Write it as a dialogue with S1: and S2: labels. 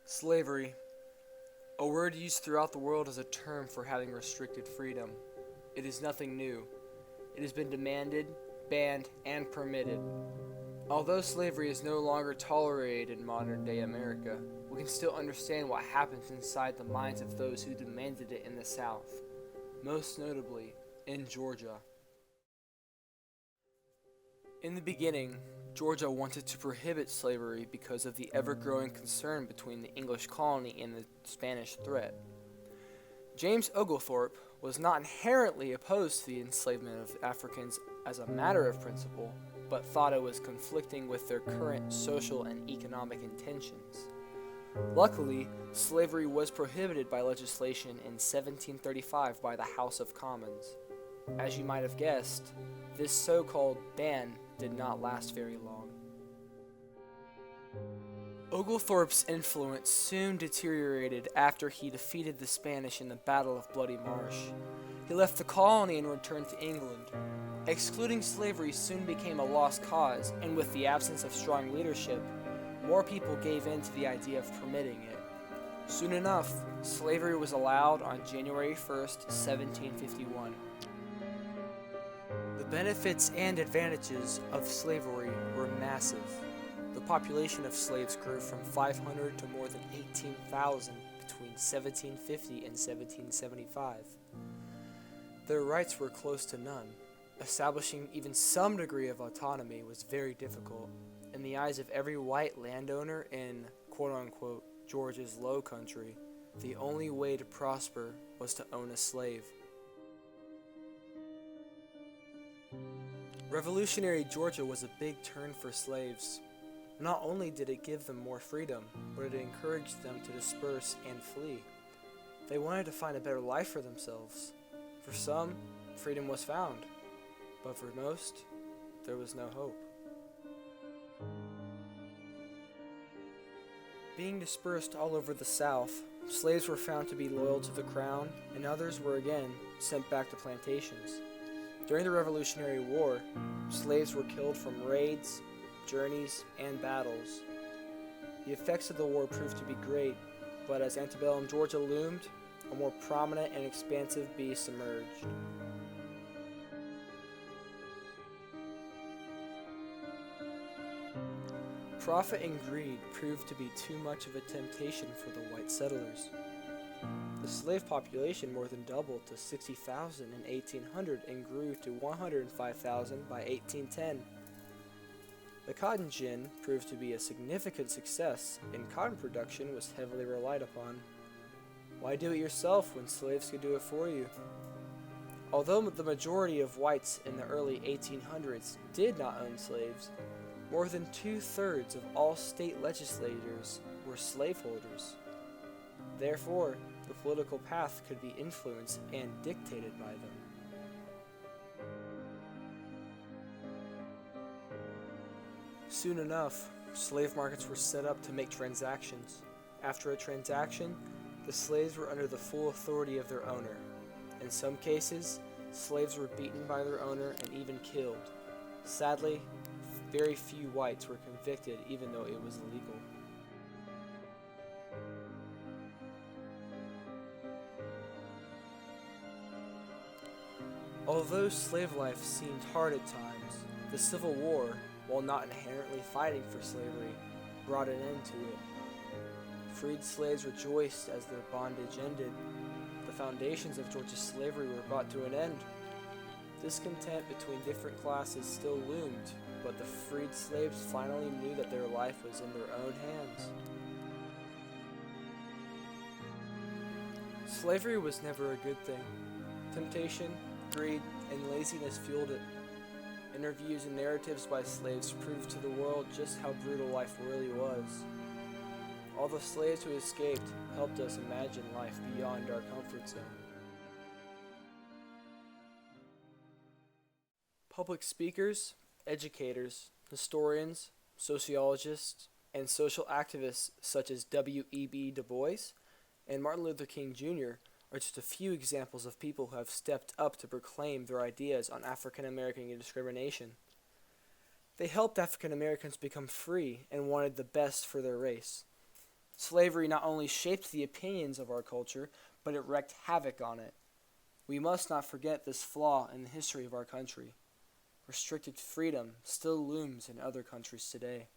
S1: Slavery, a word used throughout the world as a term for having restricted freedom. It is nothing new. It has been demanded, banned, and permitted. Although slavery is no longer tolerated in modern day America, we can still understand what happens inside the minds of those who demanded it in the South, most notably in Georgia. In the beginning, Georgia wanted to prohibit slavery because of the ever-growing concern between the English colony and the Spanish threat. James Oglethorpe was not inherently opposed to the enslavement of Africans as a matter of principle, but thought it was conflicting with their current social and economic intentions. Luckily, slavery was prohibited by legislation in 1735 by the House of Commons. As you might have guessed, this so-called ban did not last very long. Oglethorpe's influence soon deteriorated after he defeated the Spanish in the Battle of Bloody Marsh. He left the colony and returned to England. Excluding slavery soon became a lost cause, and with the absence of strong leadership, more people gave in to the idea of permitting it. Soon enough, slavery was allowed on January 1st, 1751. The benefits and advantages of slavery were massive. The population of slaves grew from 500 to more than 18,000 between 1750 and 1775. Their rights were close to none. Establishing even some degree of autonomy was very difficult. In the eyes of every white landowner in quote-unquote Georgia's Low Country, the only way to prosper was to own a slave. Revolutionary Georgia was a big turn for slaves. Not only did it give them more freedom, but it encouraged them to disperse and flee. They wanted to find a better life for themselves. For some, freedom was found, but for most, there was no hope. Being dispersed all over the South, slaves were found to be loyal to the crown, and others were again sent back to plantations. During the Revolutionary War, slaves were killed from raids, journeys, and battles. The effects of the war proved to be great, but as antebellum Georgia loomed, a more prominent and expansive beast emerged. Profit and greed proved to be too much of a temptation for the white settlers. The slave population more than doubled to 60,000 in 1800 and grew to 105,000 by 1810. The cotton gin proved to be a significant success, and cotton production was heavily relied upon. Why do it yourself when slaves could do it for you? Although the majority of whites in the early 1800s did not own slaves, more than 2/3 of all state legislators were slaveholders. Therefore, the political path could be influenced and dictated by them. Soon enough, slave markets were set up to make transactions. After a transaction, the slaves were under the full authority of their owner. In some cases, slaves were beaten by their owner and even killed. Sadly, very few whites were convicted even though it was illegal. Although slave life seemed hard at times, the Civil War, while not inherently fighting for slavery, brought an end to it. Freed slaves rejoiced as their bondage ended. The foundations of Georgia's slavery were brought to an end. Discontent between different classes still loomed, but the freed slaves finally knew that their life was in their own hands. Slavery was never a good thing. Temptation, greed, and laziness fueled it. Interviews and narratives by slaves proved to the world just how brutal life really was. All the slaves who escaped helped us imagine life beyond our comfort zone. Public speakers, educators, historians, sociologists, and social activists such as W.E.B. Du Bois and Martin Luther King Jr. are just a few examples of people who have stepped up to proclaim their ideas on African American discrimination. They helped African Americans become free and wanted the best for their race. Slavery not only shaped the opinions of our culture, but it wreaked havoc on it. We must not forget this flaw in the history of our country. Restricted freedom still looms in other countries today.